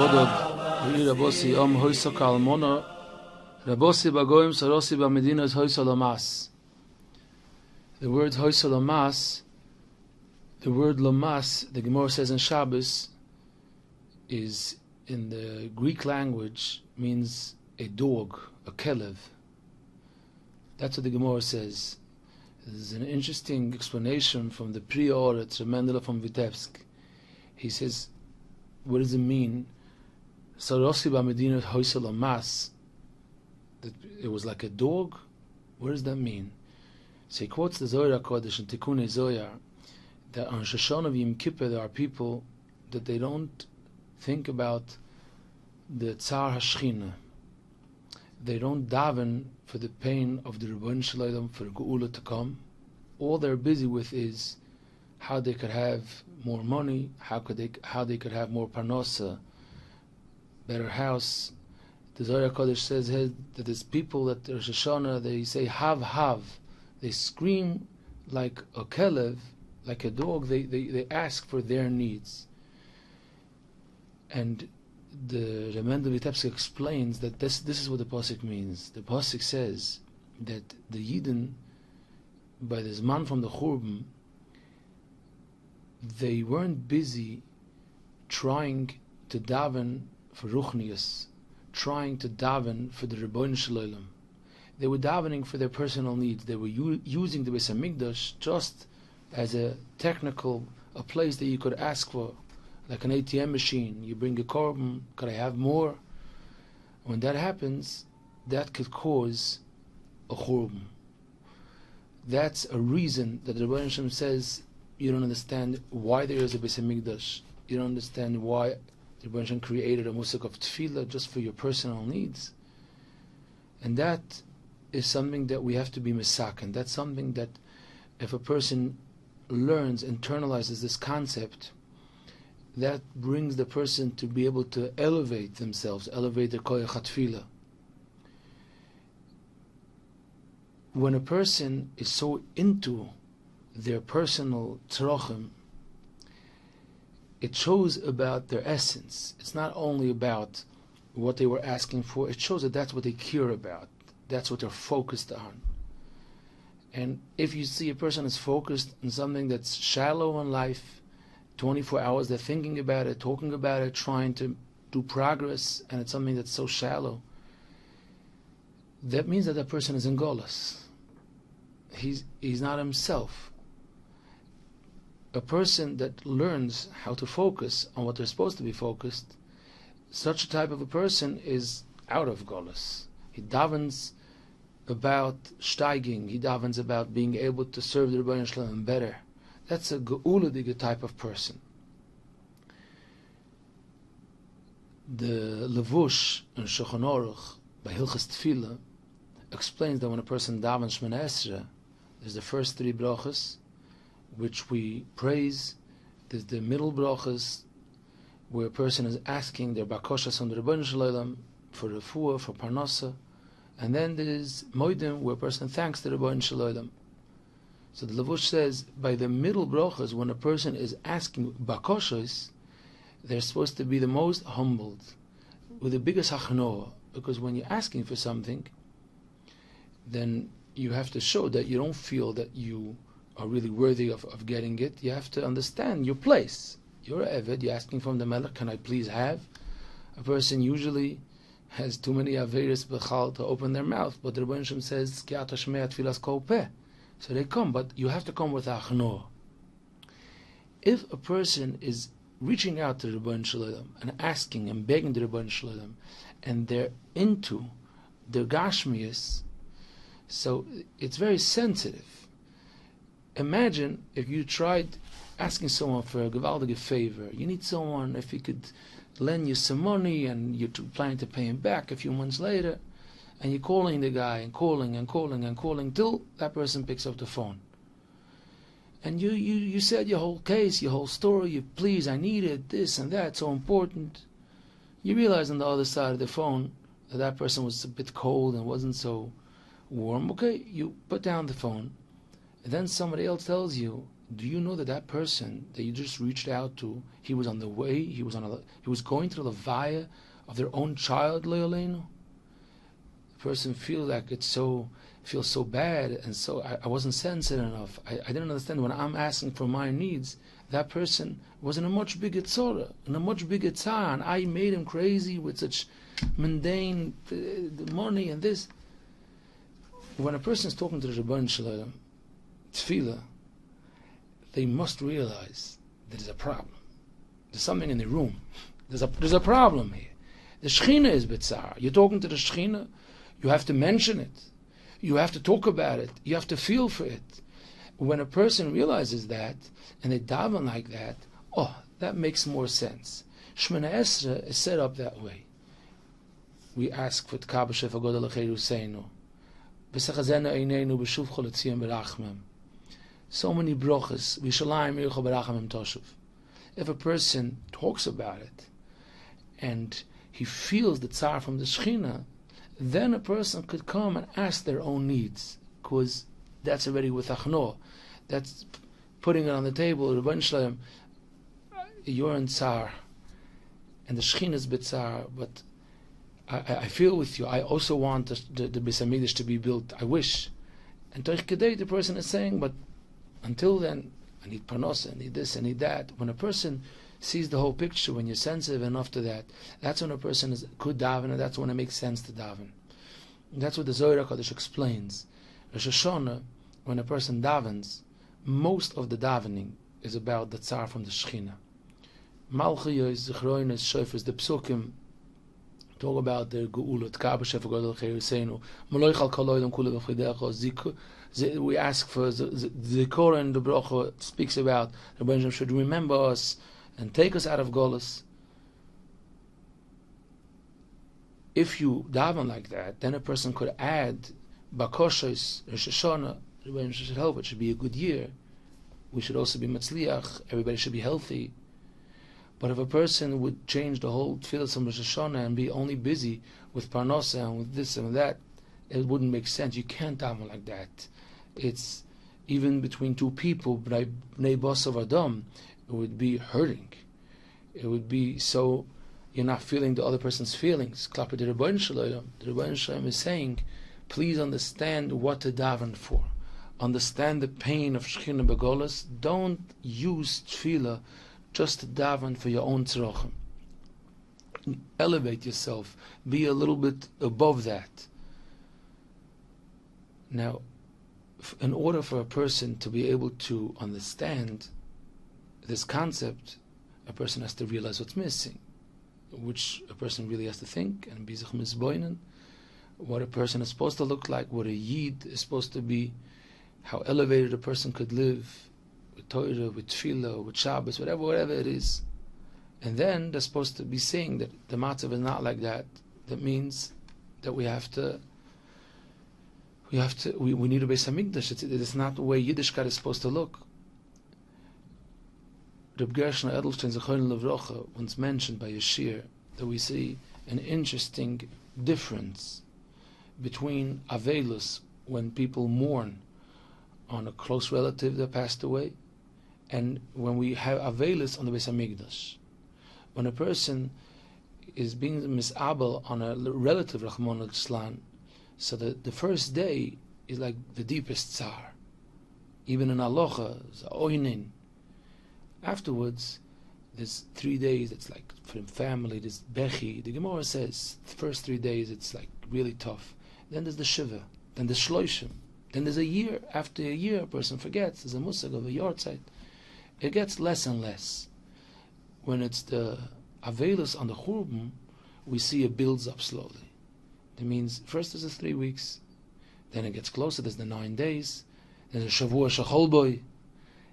Vodod, Rabosi Om Hoysa Kalmona, Rabosi Bagoim Sarosi Bamedina is Hoysa Lamas. The word Hoysa Lamas, the word Lamas, the Gemara says in Shabbos, is in the Greek language means a dog, a kelev. That's what the Gemara says. This is an interesting explanation from the Pri Oretz, Mendele from Vitebsk. He says, what does it mean? Sarosi b'Medina Hoysa Lamas, that it was like a dog? What does that mean? So he quotes the Zohar HaKodesh in Tikkun Zohar, that on Shoshana of Yom Kippur there are people that they don't think about the Tsar HaShechina. They don't daven for the pain of the Rebbeinu Shalom, for Geula to come. All they're busy with is how they could have more money, how they could have more parnasa, better house. The Zohar HaKodesh says that there's people that Rosh Hashanah, they say hav. They scream like a kelev, like a dog. They ask for their needs. And the Remendel Vitebsk explains that this is what the pasuk means. The pasuk says that the Yidden, by this man from the Churban, they weren't busy trying to daven for Ruchnius, trying to daven for the Rebbeinu Shalom. They were davening for their personal needs. They were using the Beis Hamikdash just as a place that you could ask for, like an ATM machine. You bring a korban, could I have more? When that happens, that could cause a churban. That's a reason that the Rebbeinu Shalom says you don't understand why there is a Beis Hamikdash. You don't understand why the Rebbeinu Shalom created a musik of tefillah just for your personal needs. And that is something that we have to be misaken. That's something that if a person learns, internalizes this concept, that brings the person to be able to elevate themselves, elevate their koyach hatfilah. When a person is so into their personal tzrochim, it shows about their essence. It's not only about what they were asking for, it shows that that's what they care about. That's what they're focused on. And if you see a person is focused on something that's shallow in life, 24 hours they're thinking about it, talking about it, trying to do progress, and it's something that's so shallow, that means that that person is in Golas. He's not himself. A person that learns how to focus on what they're supposed to be focused, such a type of a person is out of Golas. He davens about steiging, he davens about being able to serve the Rebbeinu Shalom better. That's a geuladige type of person. The Levush in Shulchan Aruch by Hilchas Tefillah explains that when a person davens Shemona Esrei, there's the first three brachas which we praise. There's the middle brachas where a person is asking their bakoshas on the Rebbeinu Shalom for refuah, for parnasa, and then there is moedim where a person thanks the Rebbeinu Shalom. So the Levush says, by the middle brachas, when a person is asking bakoshas, they're supposed to be the most humbled, with the biggest hachnoah, because when you're asking for something, then you have to show that you don't feel that you are really worthy of getting it. You have to understand your place. You're an eved, you're asking from the melech, can I please have? A person usually has too many averis b'chal to open their mouth, but the Rebbeinu Shalom says, Ki ata shmei tfilas kol peh. So they come, but you have to come with achnoah. If a person is reaching out to the Rebbeinu Shalom and asking and begging the Rebbeinu Shalom, and they're into their gashmias, so it's very sensitive. Imagine if you tried asking someone for a gewaldige favor. You need someone, if he could lend you some money, and you're planning to pay him back a few months later, and you're calling the guy and calling till that person picks up the phone. And you said your whole case, your whole story, please, I need it, this and that, so important. You realize on the other side of the phone that person was a bit cold and wasn't so warm. Okay, you put down the phone, and then somebody else tells you, do you know that that person that you just reached out to, he was on the way, he was going through the levaya of their own child, Leolenu? The person feels so bad, and so I wasn't sensitive enough. I didn't understand when I'm asking for my needs. That person was in a much bigger tzora, in a much bigger tzara, and I made him crazy with such mundane money and this. When a person is talking to the Rebbeinu Shalom, tefillah, they must realize there's a problem. There's something in the room. There's a problem here. The Shechina is bitzar. You're talking to the Shechina, you have to mention it. You have to talk about it. You have to feel for it. When a person realizes that, and they daven like that, that makes more sense. Shemona Esrei is set up that way. We ask for Tkab Shef HaGodel L'Cheir Huseinu. B'sechazenu Eineinu B'shuv Chol Etzion B'rachmem. So many brochas. V'shalayim Yircha B'rachamim Toshuv. If a person talks about it, and he feels the tzar from the Shechina, then a person could come and ask their own needs, because that's already with achno. That's putting it on the table. Rebbeinu Shalom, you're in tzar, and the Shechina is b'tzar, but I feel with you. I also want the Beis Hamikdash to be built. I wish. And Toich Kedei, the person is saying, but until then, I need parnasa, I need this, I need that. When a person sees the whole picture, when you're sensitive enough to that, that's when a person could daven, and that's when it makes sense to daven. And that's what the Zohar HaKadosh explains. Rosh Hashanah, when a person davens, most of the davening is about the tzar from the Shechina. Malchiyos, Zichroinos, Shofars, the Psukim talk about the Geula, Tkab Shef HaGodel L'Cheir Huseinu, Maloichal Kaloidom Kula V'Chidecho. We ask for the Zikor, and the Bracha speaks about the Rebbeinu should remember us and take us out of Golus. If you daven like that, then a person could add Bakoshos, Rosh Hashanah, the Rebbeinu should help, it should be a good year. We should also be Matzliach, everybody should be healthy. But if a person would change the whole tefillah from Rosh Hashanah and be only busy with parnasa and with this and that, it wouldn't make sense. You can't daven like that. It's even between two people, b'nei basav adam, it would be hurting. It would be so you're not feeling the other person's feelings. Klapper the Rebbeinu Shalom. The Rebbeinu Shalom is saying, please understand what to daven for. Understand the pain of Shechina Begolas. Don't use tefillah just to daven for your own tzrochim. Elevate yourself. Be a little bit above that. Now, in order for a person to be able to understand this concept, a person has to realize what's missing, which a person really has to think, and be zich misboinen, what a person is supposed to look like, what a yid is supposed to be, how elevated a person could live, with Torah, with Tefillah, with Shabbos, whatever it is. And then they're supposed to be saying that the matzav is not like that. That means that we need a Beis Hamikdash. It's not the way Yiddishkeit is supposed to look. Reb Gershon Edelstein Zechon Levrocha once mentioned by Yeshir that we see an interesting difference between Avelus, when people mourn on a close relative that passed away, and when we have Avelus on the Beis Hamikdash. When a person is being misabel on a relative, Rahman al-Islam, so the first day is like the deepest tsar. Even in Aloha, Oinin. Afterwards, there's 3 days, it's like for the family, there's Bechi. The Gemara says the first 3 days it's like really tough. Then there's the Shiva, then there's Shloishim, then there's a year. After a year, a person forgets. There's a musag of a yortzeit. It gets less and less. When it's the Avelus on the Churban, we see it builds up slowly. That means first there's the 3 weeks, then it gets closer, there's the 9 days, there's a Shavua Shacholboy,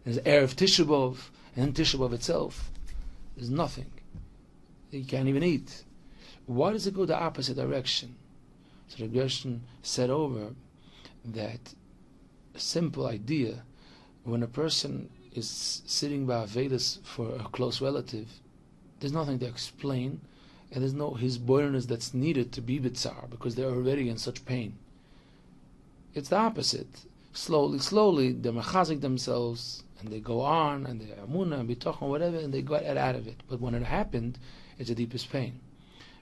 there's Erev Tisha B'Av, and then Tisha B'Av itself. There's nothing. You can't even eat. Why does it go the opposite direction? So the Gershon said over that a simple idea, when a person is sitting by Avelus for a close relative, there's nothing to explain, and there's no his boldness that's needed to be bitzar, because they're already in such pain. It's the opposite. Slowly, they're mechazik themselves, and they go on, and they amuna and bitachon, whatever, and they got out of it. But when it happened, it's the deepest pain.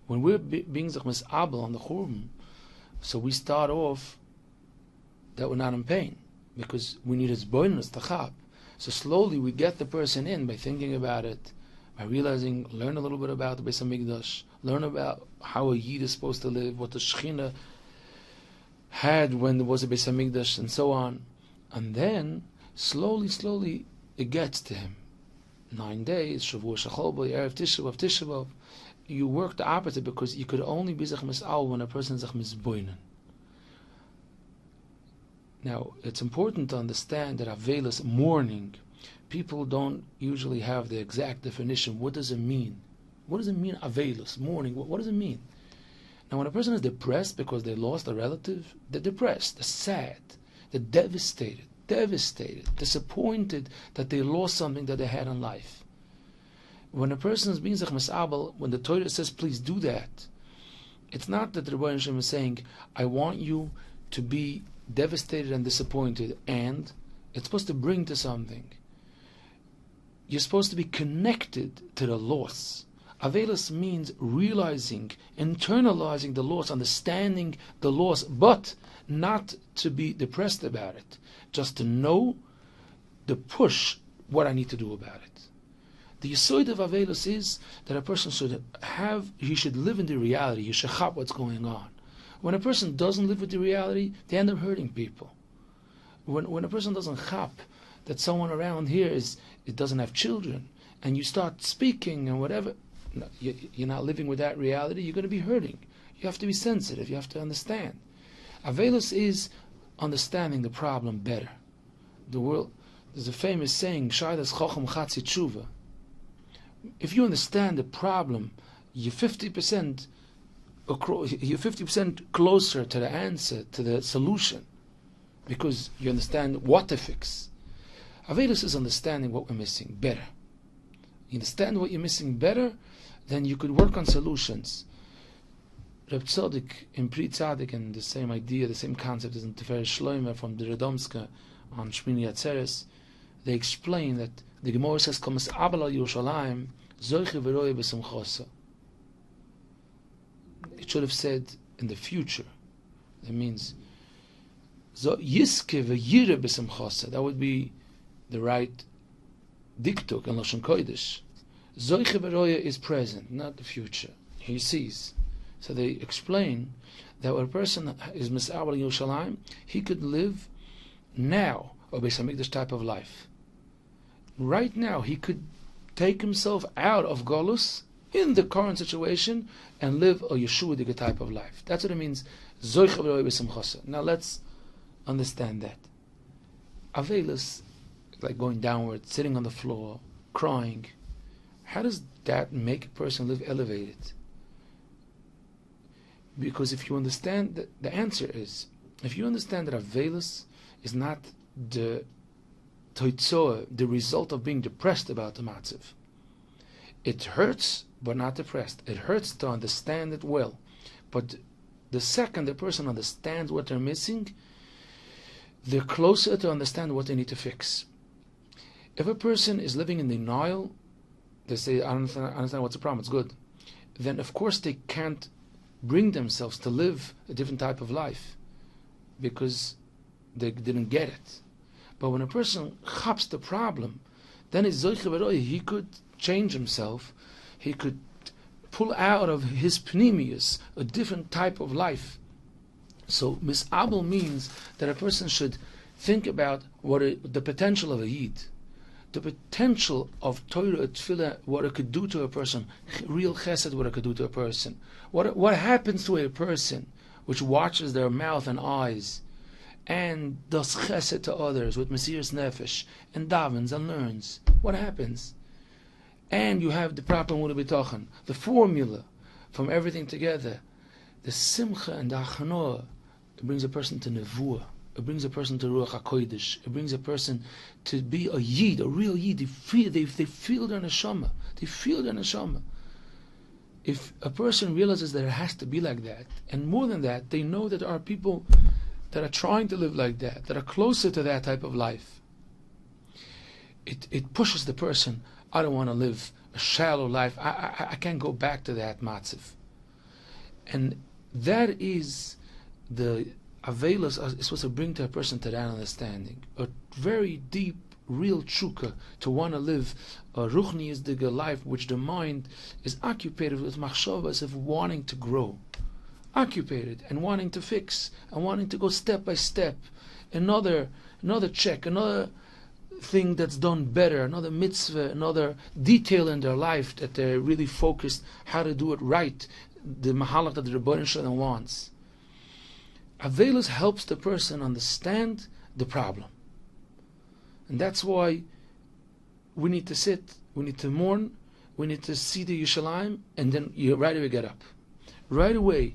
When we're being zechmes abel on the churban, so we start off that we're not in pain because we need his boinus tachap. So slowly we get the person in by thinking about it, by realizing, learn a little bit about the Beis Hamikdash, learn about how a Yid is supposed to live, what the Shechina had when there was a Beis Hamikdash, and so on. And then, slowly, it gets to him. 9 days, Shavua Shechol Bo, Erev Tisha B'Av, you work the opposite because you could only be zechmes al when a person is zechmes boinen. Now, it's important to understand that Avelis, mourning, people don't usually have the exact definition. What does it mean? What does it mean, Avelis, mourning? What does it mean? Now, when a person is depressed because they lost a relative, they're depressed, they're sad, they're devastated, disappointed that they lost something that they had in life. When a person is being zechmes abel, when the Torah says, please do that, it's not that the Rebbeinu Shem is saying, I want you to be devastated and disappointed, and it's supposed to bring to something. You're supposed to be connected to the loss. Avelis means realizing, internalizing the loss, understanding the loss, but not to be depressed about it. Just to know the push, what I need to do about it. The yesod of Avelis is that a person he should live in the reality, he should chap what's going on. When a person doesn't live with the reality, they end up hurting people. When a person doesn't chap that someone around here it doesn't have children, and you start speaking and whatever, no, you're not living with that reality, you're going to be hurting. You have to be sensitive, you have to understand. Avelis is understanding the problem better. There's a famous saying, Shaidas Chochem Chatzi Tshuva. If you understand the problem, you're 50% closer to the answer, to the solution, because you understand what to fix. Avelis is understanding what we're missing better. You understand what you're missing better, then you could work on solutions. Reb Tzadok in Pri Tzadik, and the same idea, the same concept is in Tiferet Shloime from the Radomska on Shmini Atzeres. They explain that the Gemara says, "Komas Abel al Yerushalayim, zoiche v'roye b'simchosa." It should have said in the future. That means Yiske v'yire b'simchosa. That would be the right diktuk in Lashon Kodesh. Zoiche v'roye is present, not the future. He sees. So they explain that when a person is mis'abel Yerushalayim, he could live now a Beis Hamikdash type of life. Right now, he could take himself out of Golus in the current situation and live a Yeshuadik type of life. That's what it means. Now let's understand that. Avelis, like going downward, sitting on the floor, crying. How does that make a person live elevated? Because if you understand, the answer is, if you understand that Avelis is not the toitzoa, the result of being depressed about the matziv. It hurts, but not depressed. It hurts to understand it well. But the second the person understands what they're missing, they're closer to understand what they need to fix. If a person is living in denial, they say, I don't understand what's the problem, it's good. Then of course they can't bring themselves to live a different type of life because they didn't get it. But when a person chaps the problem, then he could change himself. He could pull out of his pnimius a different type of life. So mis'abel means that a person should think about the potential of a yid, the potential of Torah Tefillah, what it could do to a person, real chesed, what it could do to a person. What happens to a person which watches their mouth and eyes and does chesed to others with Mesiras Nefesh and davens and learns? What happens? And you have the proper Emunah B'tochen, the formula from everything together, the simcha and the achanoah. It brings a person to nevuah. It brings a person to Ruach HaKodesh. It brings a person to be a yid, a real yid. They feel their neshama. They feel their neshama. If a person realizes that it has to be like that, and more than that, they know that there are people that are trying to live like that are closer to that type of life. it pushes the person. I don't want to live a shallow life. I can't go back to that matziv. And that is the Avelos is supposed to bring to a person to that understanding. A very deep, real tshuka, to want to live a ruchniisdige life, which the mind is occupied with machshavas of wanting to grow, occupied and wanting to fix and wanting to go step by step. Another check, another thing that's done better, another mitzvah, another detail in their life that they're really focused how to do it right, the mahalach that the Rebbeinu Shalom wants. Avelos helps the person understand the problem. And that's why we need to sit, we need to mourn, we need to see the Yerushalayim, and then you right away get up. Right away,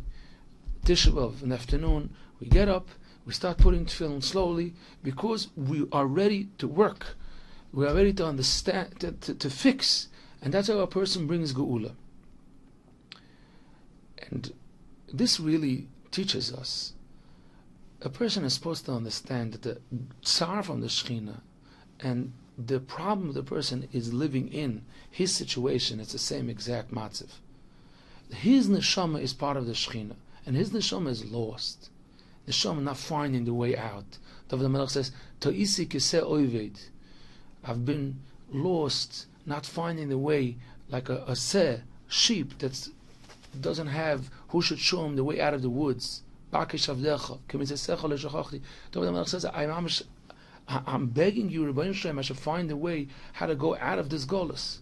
Tisha B'Av in the afternoon, we get up, we start putting tefillin slowly, because we are ready to work. We are ready to understand, to fix. And that's how a person brings Geula. And this really teaches us. A person is supposed to understand that the tsar from the Shekhinah and the problem the person is living in, his situation, it's the same exact matziv. His neshama is part of the Shekhinah, and his neshama is lost. Neshama not finding the way out. David HaMelech says, Ta'isi kiseh oived. I've been lost, not finding the way, like a seh, sheep that doesn't have who should show him the way out of the woods. David HaMelech says, I'm begging you, Rebbeinu Shalom, I should find a way how to go out of this golus.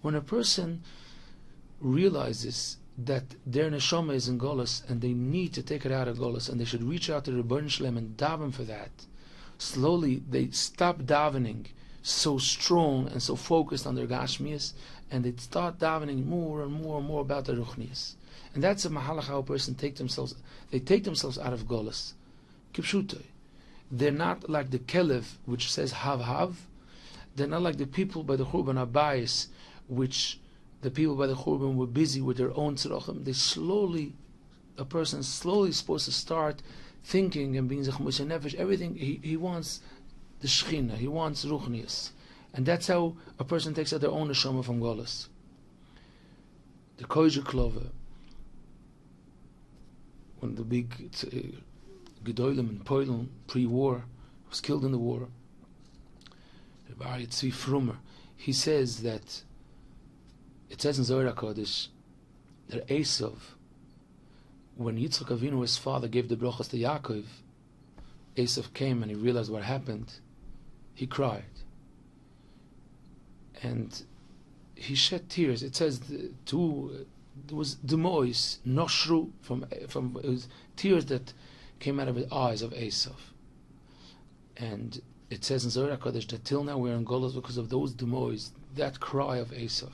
When a person realizes that their neshama is in golus and they need to take it out of golus, and they should reach out to Rebbeinu Shalom and daven for that, slowly they stop davening so strong and so focused on their gashmias, and they start davening more and more and more about the ruchnias. And that's a mahalach how a person take themselves out of golus. Kipshutai. They're not like the kelev, which says hav. They're not like the people by the Churban Abayis, which the people by the Churban were busy with their own tzrochim. A person is slowly supposed to start thinking and being zechmusha nefesh. Everything he wants the Shekhinah, he wants ruchnias, and that's how a person takes out their own neshama from golus. The Koyje Klove, when the big Gedolim in Poland pre-war was killed in the war, Rabbi Tzvi Frumer, he says that it says in Zohar HaKodesh that Esav, when Yitzchak Avinu, his father, gave the brachas to Yaakov, Esav came and he realized what happened. He cried and he shed tears. It says there was demois noshru from it was tears that came out of the eyes of Esav. And it says in Zohar HaKodesh that till now we're in Golos because of those demois, that cry of Esav.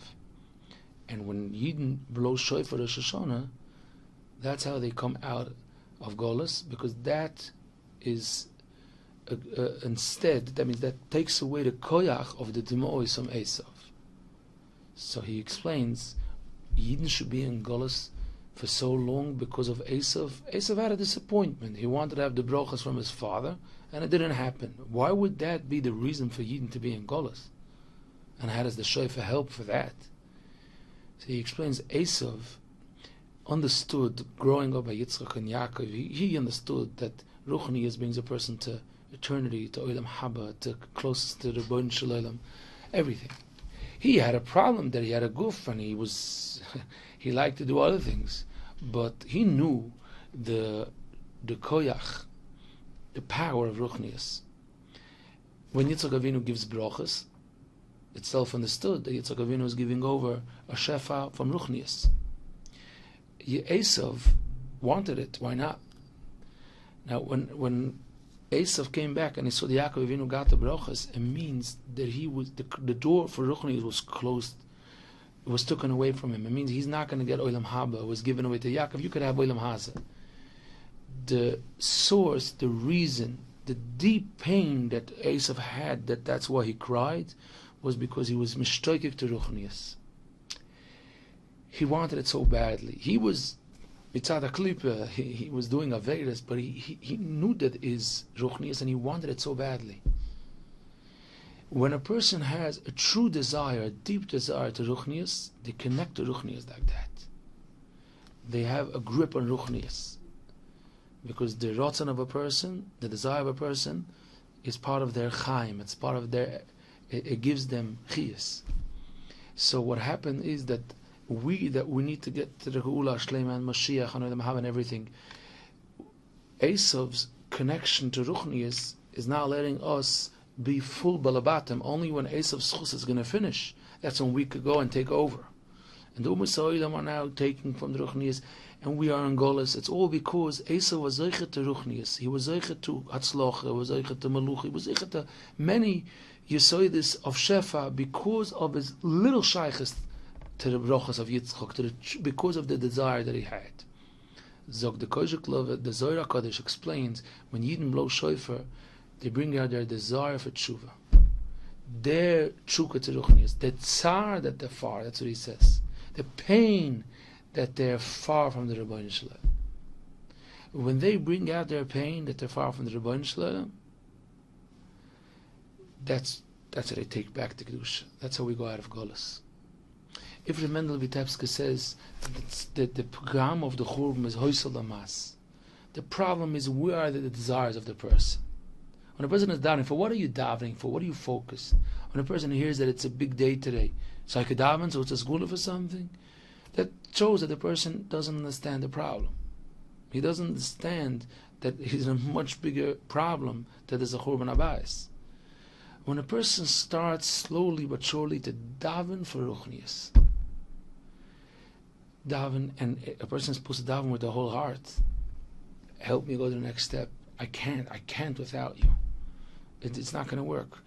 And when Yidden blow shofar Rosh Hashanah, that's how they come out of Golos, because that is instead, that means that takes away the koyach of the demois from Esav. So he explains, Yidden should be in Golos for so long because of Esav. Esav had a disappointment. He wanted to have the brochas from his father, and it didn't happen. Why would that be the reason for Yidden to be in Golos? And how does the shofar help for that? So he explains, Esav understood, growing up by Yitzchak and Yaakov, he understood that Ruchnius brings a person to eternity, to Olam Haba, to closest to the Rebbeinu Shalom, everything. He had a problem that he had a goof, and he liked to do other things, but he knew the koyach, the power of Ruchnius. When Yitzchak Avinu gives brachas, it's self-understood that Yitzchak Avinu is giving over a shefa from Ruchnius. Esav wanted it. Why not? Now, when Esav came back and he saw the Yaakov Avinu got the brachas, it means that he was the door for Ruchnius was closed. It was taken away from him. It means he's not going to get Olam Haba. It was given away to Yaakov. You could have Olam Haza. The source, the reason, the deep pain that Esav had, that's why he cried, was because he was mishtoikik to Ruchnius. He wanted it so badly. He was mitzad HaKlipa, he was doing Avedas, but he knew that is Ruchnius, and he wanted it so badly. When a person has a true desire, a deep desire to Ruchnius, they connect to Ruchnius like that. They have a grip on Ruchnius. Because the Ratzon of a person, the desire of a person, is part of their Chaim. It's part of their, it gives them Chiyas. So what happened is that we need to get to the Geula Shlema and Mashiach and everything. Esav's connection to Ruchnius is now letting us be full balabatim. Only when Esav's schus is going to finish, that's when we could go and take over. And the Ummah Sa'ilam are now taking from the Ruchnius, and we are in Golas. It's all because Esav was zeichet to Ruchnius. He was zeichet to Hatzloch, he was zeichet to Maluch, he was zeichet to many Yesoidis of Shefa because of his little shaykhis to the brachas of Yitzchak, because of the desire that he had. Zog the Kozik Love, the Zohar HaKadosh explains, when Yidden blow shofar, they bring out their desire for tshuva. Their tshuka to Ruchnius, the tsar that they're far, that's what he says. The pain that they're far from the Rebbeinu Shalom. When they bring out their pain that they're far from the Rebbeinu Shalom, that's how they take back the Kedusha. That's how we go out of Golas. If the Mendel Vitebska says that the program of the Churban is Hoysel Lamas, the problem is where are the desires of the person. When a person is davening, for what are you davening for? What do you focus? When a person hears that it's a big day today, so I could daven, so it's a skula for something, that shows that the person doesn't understand the problem. He doesn't understand that he's in a much bigger problem that is a Churban Abayis. When a person starts slowly but surely to daven for Ruchnius, daven, and a person is supposed to daven with the whole heart, help me go to the next step. I can't without you. It's not going to work.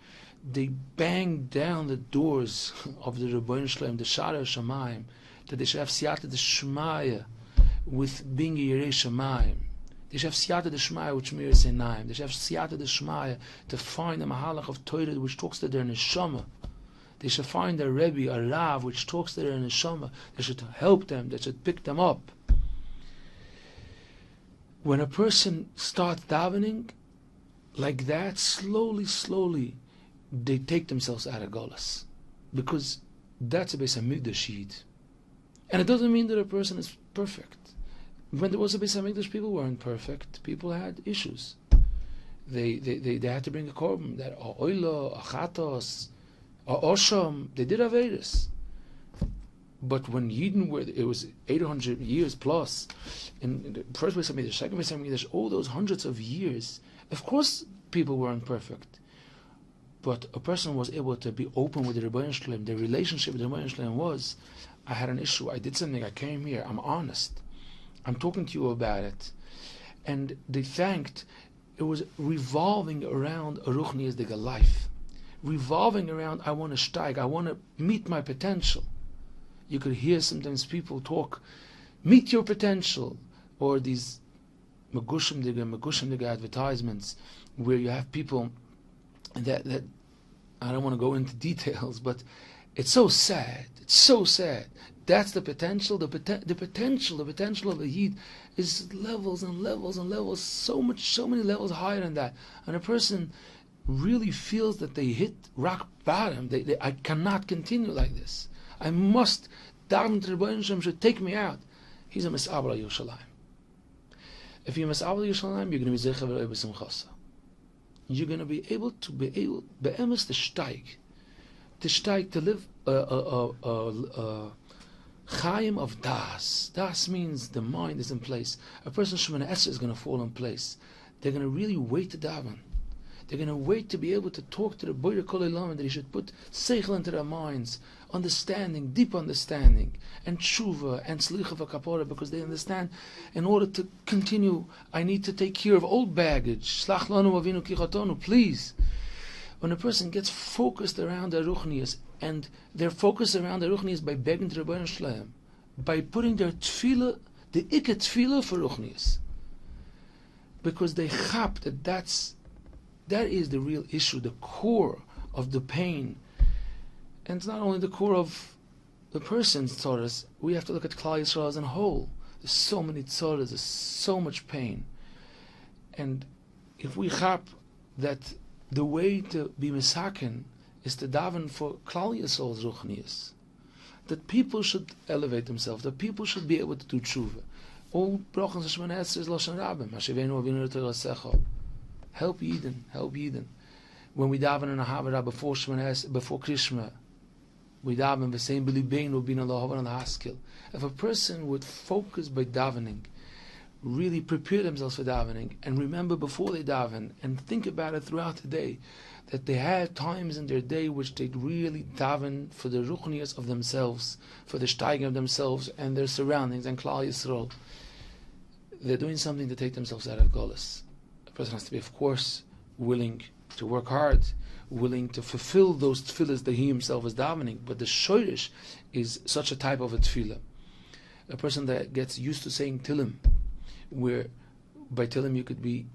They bang down the doors of the Rebbeinu Shalom, the Shara Shamayim, that they should have Siyata the Shmaya with being a Yerei Shamayim. They should have Siyata the Shmaya with Shmir Seinaim. They should have Siyata the Shmaya to find a Mahalach of Torah which talks to their Neshama. They should find a Rebbe, a Rav, which talks to their Neshama. They should help them. They should pick them up. When a person starts davening like that, slowly, they take themselves out of Golas. Because that's a Beis HaMikdash Yid. And it doesn't mean that a person is perfect. When there was a Beis HaMikdash, people weren't perfect. People had issues. They had to bring a korban. That oilo, achatos, osham, they did Averis. But when Yidden were, it was 800 years plus, in the first Beis HaMikdash, second Beis HaMikdash, all those hundreds of years, of course people weren't perfect. But a person was able to be open with the Rebbeinu Shalom. The relationship with the Rebbeinu Shalom was, I had an issue, I did something, I came here, I'm honest. I'm talking to you about it. And they thanked, it was revolving around a Ruchnias life. Revolving around, I want to steig, I want to meet my potential. You could hear sometimes people talk, meet your potential, or these Megushim Diga advertisements where you have people that I don't want to go into details, but it's so sad. It's so sad. That's the potential. The potential of a Yid is levels and levels and levels. So many levels higher than that. And a person really feels that they hit rock bottom. I cannot continue like this. I must. Daven to the Rebbeinu Shalom should take me out. He's a Mis'abel Yerushalayim. If you're Mis'abel Yerushalayim, you're going to be Zecher V'Roi B'Simchasa. You're going to be able to be'emes the steig, to live a Chaim of Das. Das means the mind is in place. A person's Shemana Esrei is going to fall in place. They're going to really wait to daven. They're going to wait to be able to talk to the Boyer Kol Hashon, that he should put seichel into their minds, understanding, deep understanding, and tshuva, and slicha v'kapora, because they understand, in order to continue, I need to take care of old baggage. Slach lanu avinu kichotonu, please. When a person gets focused around their ruchnias, and they're focused around their ruchnias by begging to Rebbeinu Shalom, by putting their tefillah, the ikke tefillah for ruchnias, because they chap that is the real issue, the core of the pain. And it's not only the core of the person's tzoras, we have to look at Klal Yisrael as a whole. There's so many tzoras, there's so much pain. And if we chap that the way to be misaken is to daven for Klal Yisrael's ruchnius. That people should elevate themselves, that people should be able to do tshuva. All brachas Shimon is Lashon Rabbim. Hashivenu Avinu L'Torah. Help Yidden. When we daven in a Harav before Shimon before Krishma, we daven the same B'libeinu Bina Lahavan Haskil. If a person would focus by davening, really prepare themselves for davening, and remember before they daven, and think about it throughout the day, that they had times in their day which they'd really daven for the ruchnias of themselves, for the steiging of themselves and their surroundings and Klal Yisrael. They're doing something to take themselves out of Golus. A person has to be, of course, willing to work hard, willing to fulfill those tefillahs that he himself is davening, but the shoyrish is such a type of a tefillah. A person that gets used to saying Tilim, where by Tilim you could be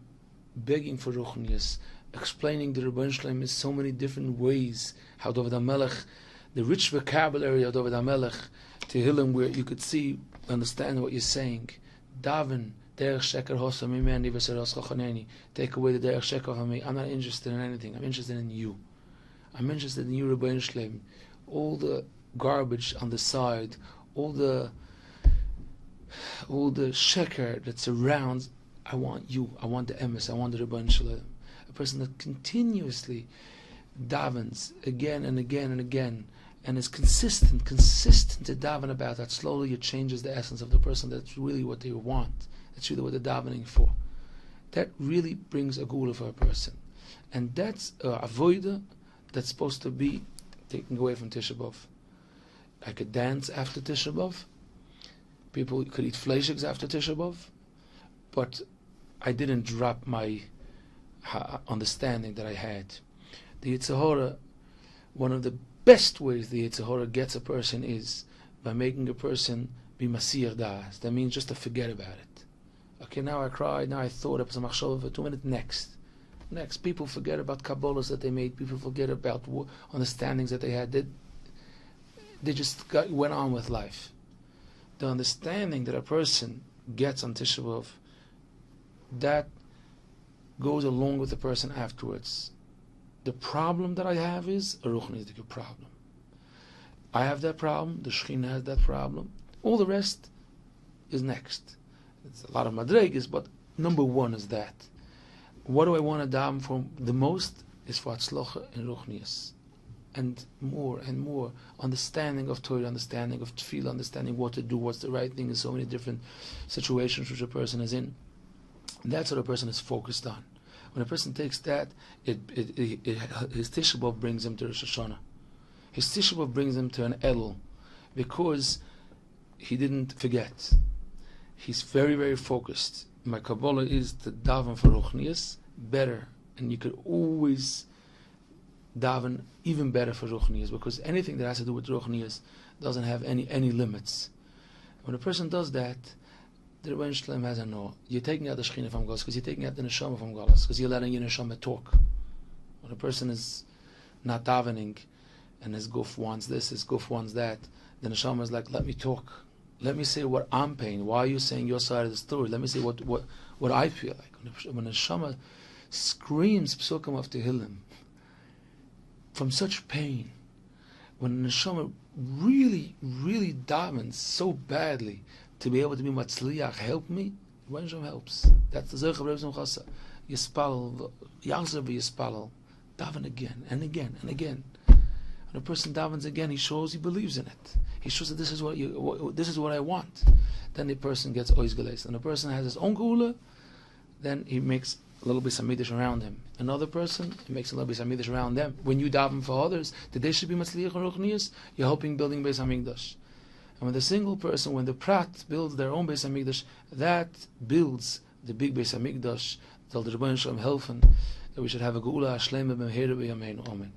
begging for ruchnias, explaining the Rebbeinu Shalom in so many different ways, how David HaMelech, the rich vocabulary of David HaMelech, Tehillim, where you could see, understand what you're saying. Daven, Derech Sheker Hosa Mimeni V'Seros Chochaneni. Take away the Derech Sheker from me. I'm not interested in anything. I'm interested in you. I'm interested in you, Rebbeinu Shalom. All the garbage on the side, all the sheker that surrounds, I want you. I want the emes. I want the Rebbeinu Shalom. A person that continuously davens again and again and again, and is consistent to daven about that. Slowly it changes the essence of the person. That's really what they want. That's really what they're davening for. That really brings a gula for a person. And that's a avoida that's supposed to be taken away from Tisha B'Av. I could dance after Tisha B'Av. People could eat fleishiks after Tisha B'Av. But I didn't drop my understanding that I had. The Yetzer Hara, one of the best ways the Yetzer Hara gets a person is by making a person be masir das. That means just to forget about it. Okay, now I cried, now I thought of some machshava for 2 minutes. Next, people forget about kabbalas that they made. People forget about understandings that they had. They just went on with life. The understanding that a person gets on Tisha B'Av, that goes along with the person afterwards. The problem that I have is a ruchnistic problem. I have that problem, the Shekhinah has that problem. All the rest is next. It's a lot of madregas, but number one is that. What do I want to daven for the most is for Hatzlacha and Ruchnias. And more understanding of Torah, understanding of Tefillah, understanding what to do, what's the right thing in so many different situations which a person is in. And that's what a person is focused on. When a person takes that, his Tisha B'Av brings him to Rosh Hashanah. His Tisha B'Av brings him to an Elul, because he didn't forget. He's very, very focused. My Kabbalah is to daven for Ruchnias better, and you could always daven even better for Ruchnias, because anything that has to do with Ruchnias doesn't have any limits. When a person does that, the Rebbeinu Shalom has a no. You're taking out the Shekhinah from Golas, because you're taking out the Neshama from Golas, because you're letting your Neshama talk. When a person is not davening, and his guf wants this, his guf wants that, the Neshama is like, let me talk. Let me say what I'm paying. Why are you saying your side of the story? Let me say what I feel like. When the Neshama screams Psukim of Tehillim from such pain, when the Neshama really, really davens so badly to be able to be matzliach, help me, when Hashem helps. That's the Zerach of Rebbe Chasa. Yispal, Yachzer v'Yispal, daven again and again and again. When a person davens again, he shows he believes in it. He shows that this is what I want. Then the person gets oizgeles. And a person has his own gula, then he makes a little bit samidish around him. Another person, he makes a little bit samidish around them. When you daven for others, that they should be matzliach and ruchnias, you're helping building Beis Hamikdash. And when the single person, when the prat builds their own Beis Hamikdash, that builds the big Beis Hamikdash. Tell the Rebbeinu Shalom helfen that we should have a geula shlema b'mehera b'yameinu. Amen.